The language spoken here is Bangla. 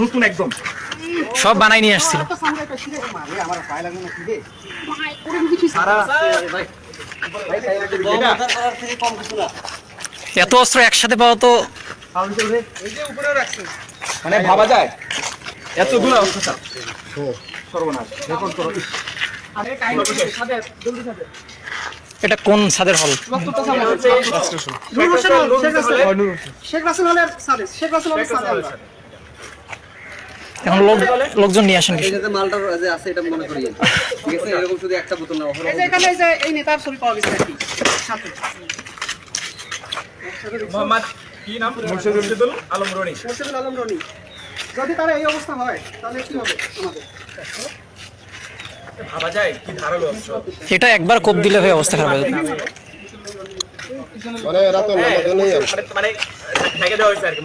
নতুন একদম সব বানাই নিয়ে আসছিল। এত অস্ত্র একসাথে পাওয়া তো মানে ভাবা যায় এতগুলো অবস্থা সর্বনাশ রেকর্ড করো। এটা কোন ছাদের হল? এখন লোকজন নিয়ে আসেন কিছু। মালটা যে আছে এটা মনে করি ঠিক আছে, এরকম শুধু একটা বোতল না, এখানে যে এই নেতার ছবি পাওয়া গেছে নাকি সাথে মোহাম্মদ কি নাম? মুর্শিদুল আলম রনি। মুর্শিদুল আলম রনি। যদি তার এই অবস্থা হয় তাহলে কি হবে আমাদের? ভাবা যায় কি ধারালো অস্ত্র। এটা একবার কোপ দিলে ভাই অবস্থা খারাপ হয়ে যাবে। মানে ঢেকে দেওয়া হয়েছে আর কি।